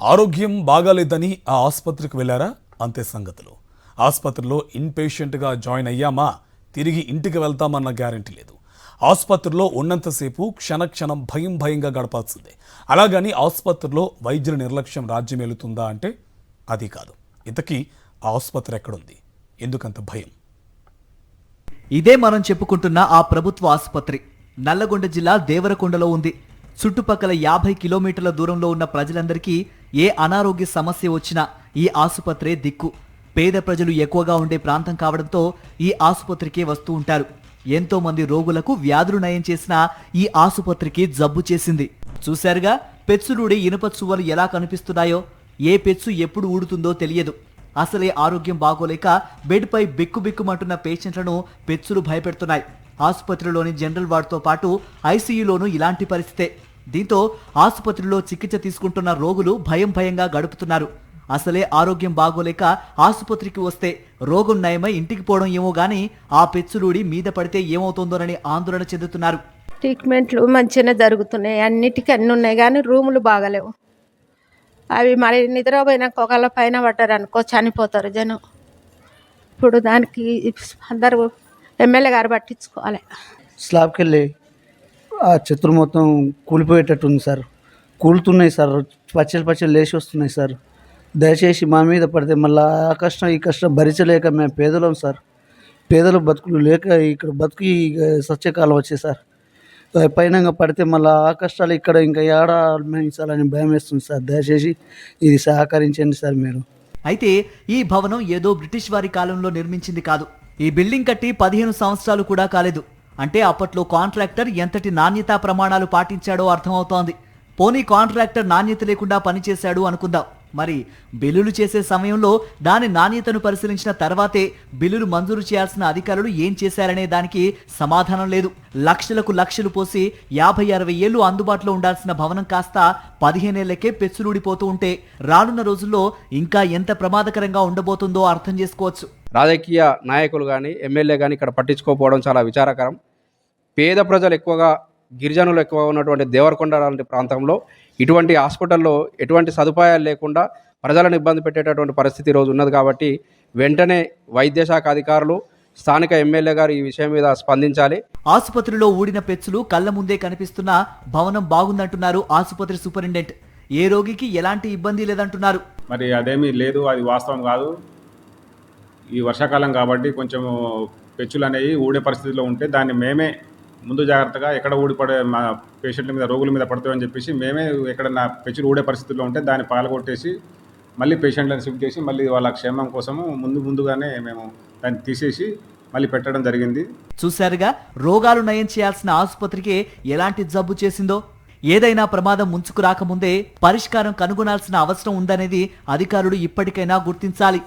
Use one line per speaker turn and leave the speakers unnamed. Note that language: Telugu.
ఆరోగ్యం బాగాలేదని ఆ ఆసుపత్రికి వెళ్లారా? అంతే సంగతులు. ఆసుపత్రిలో ఇన్పేషెంట్గా జాయిన్ అయ్యామా, తిరిగి ఇంటికి వెళ్తామన్న గ్యారెంటీ లేదు. ఆసుపత్రిలో ఉన్నంతసేపు క్షణక్షణం భయంగా గడపాల్సిందే. అలాగని ఆసుపత్రిలో వైద్యుల నిర్లక్ష్యం రాజ్యమేలుతుందా అంటే అది కాదు. ఇంతకీ ఆ ఆసుపత్రి ఎక్కడుంది? ఎందుకంత భయం?
ఇదే మనం చెప్పుకుంటున్న ఆ ప్రభుత్వ ఆసుపత్రి నల్లగొండ జిల్లా దేవరకొండలో ఉంది. చుట్టుపక్కల 50 కిలోమీటర్ల దూరంలో ఉన్న ప్రజలందరికీ ఏ అనారోగ్య సమస్య వచ్చినా ఈ ఆసుపత్రే దిక్కు. పేద ప్రజలు ఎక్కువగా ఉండే ప్రాంతం కావడంతో ఈ ఆసుపత్రికే వస్తూ ఉంటారు. ఎంతో మంది రోగులకు వ్యాధులు నయం చేసిన ఈ ఆసుపత్రికి జబ్బు చేసింది. చూశారుగా, పెచ్చులూడి ఇనుప చువ్వలు ఎలా కనిపిస్తున్నాయో. ఏ పెచ్చు ఎప్పుడు ఊడుతుందో తెలియదు. అసలే ఆరోగ్యం బాగోలేక బెడ్పై బిక్కుబిక్కుమంటున్న పేషెంట్లను పెచ్చులు భయపెడుతున్నాయి. ఆసుపత్రిలోని జనరల్ వార్డుతో పాటు ఐసీయూలోనూ ఇలాంటి పరిస్థితే. దీంతో ఆసుపత్రిలో చికిత్స తీసుకుంటున్న రోగులు భయంగా గడుపుతున్నారు. అసలే ఆరోగ్యం బాగోలేక ఆసుపత్రికి వస్తే రోగం నయమై ఇంటికి పోవడం ఏమో గానీ ఆ పెచ్చులూడి మీద పడితే ఏమవుతుందోనని ఆందోళన చెందుతున్నారు.
ట్రీట్మెంట్లు మంచిగానే జరుగుతున్నాయి, అన్నిటికీ అన్నీ ఉన్నాయి, కానీ రూములు బాగలేవు. అవి మరి నిద్రపోయినాక ఒకళ్ళ పైన పడ్డారు అనుకో చనిపోతారు జనం. ఇప్పుడు దానికి అందరూ ఎమ్మెల్యే గారు పట్టించుకోవాలి.
స్లాబ్కి వెళ్ళి ఆ చెత్తులు మొత్తం కూలిపోయేటట్టుంది సార్. కూలుతున్నాయి సార్, పచ్చలు లేచి వస్తున్నాయి సార్. దయచేసి మా మీద పడితే మళ్ళీ ఆ కష్టం ఈ కష్టం భరించలేక మేము పేదలం సార్. పేదలు బతుకులు లేక ఇక్కడ బతుకు సత్యకాలం వచ్చే సార్. పైన పడితే మళ్ళీ ఆ కష్టాలు ఇక్కడ ఇంకా ఏడా అనుభవించాలని భయం వేస్తుంది సార్. దయచేసి ఇది సహకరించండి సార్ మీరు.
అయితే ఈ భవనం ఏదో బ్రిటిష్ వారి కాలంలో నిర్మించింది కాదు. ఈ బిల్డింగ్ కట్టి 15 సంవత్సరాలు కూడా కాలేదు. అంటే అప్పట్లో కాంట్రాక్టర్ ఎంతటి నాణ్యతా ప్రమాణాలు పాటించాడో అర్థమవుతోంది. పోనీ కాంట్రాక్టర్ నాణ్యత లేకుండా పనిచేశాడు అనుకుందాం. మరి బిల్లులు చేసే సమయంలో దాని నాణ్యతను పరిశీలించిన తర్వాతే బిల్లులు మంజూరు చేయాల్సిన అధికారులు ఏం చేశారనే దానికి సమాధానం లేదు. లక్షలకు లక్షలు పోసి 50-60 ఏళ్లు అందుబాటులో ఉండాల్సిన భవనం కాస్త 15 ఏళ్లకే పెచ్చులూడిపోతూ ఉంటే రానున్న రోజుల్లో ఇంకా ఎంత ప్రమాదకరంగా ఉండబోతుందో అర్థం చేసుకోవచ్చు.
రాజకీయ నాయకులు కానీ ఎమ్మెల్యే కానీ ఇక్కడ పట్టించుకోకపోవడం చాలా విచారకరం. పేద ప్రజలు ఎక్కువగా, గిరిజనులు ఎక్కువగా ఉన్నటువంటి దేవరకొండ లాంటి ప్రాంతంలో ఇటువంటి హాస్పిటల్లో ఎటువంటి సదుపాయాలు లేకుండా ప్రజలను ఇబ్బంది పెట్టేటటువంటి పరిస్థితి ఈరోజు ఉన్నది. కాబట్టి వెంటనే వైద్య శాఖ అధికారులు, స్థానిక ఎమ్మెల్యే గారు ఈ విషయం మీద స్పందించాలి.
ఆసుపత్రిలో ఊడిన పెచ్చులు కళ్ళ ముందే కనిపిస్తున్న భవనం బాగుందంటున్నారు ఆసుపత్రి సూపరింటెండెంట్. ఏ రోగికి ఎలాంటి ఇబ్బంది లేదంటున్నారు.
మరి అదేమీ లేదు, అది వాస్తవం కాదు. ఈ వర్షాకాలం కాబట్టి కొంచెం పెచ్చులు అనేవి ఊడే పరిస్థితిలో ఉంటే దాన్ని మేమే ముందు జాగ్రత్తగా ఎక్కడ ఊడిపడే మా పేషెంట్ల మీద, రోగుల మీద పడుతుందని చెప్పేసి మేమే ఎక్కడన్నా పెచ్చులు ఊడే పరిస్థితిలో ఉంటే దాన్ని పాల్గొట్టేసి మళ్ళీ పేషెంట్లను షిఫ్ట్ చేసి మళ్ళీ వాళ్ళ క్షేమం కోసము ముందుగానే మేము దాన్ని తీసేసి మళ్ళీ పెట్టడం జరిగింది.
చూశారుగా, రోగాలు నయం చేయాల్సిన ఆసుపత్రికే ఎలాంటి జబ్బు చేసిందో. ఏదైనా ప్రమాదం ముంచుకు రాకముందే పరిష్కారం కనుగొనాల్సిన అవసరం ఉందనేది అధికారులు ఇప్పటికైనా గుర్తించాలి.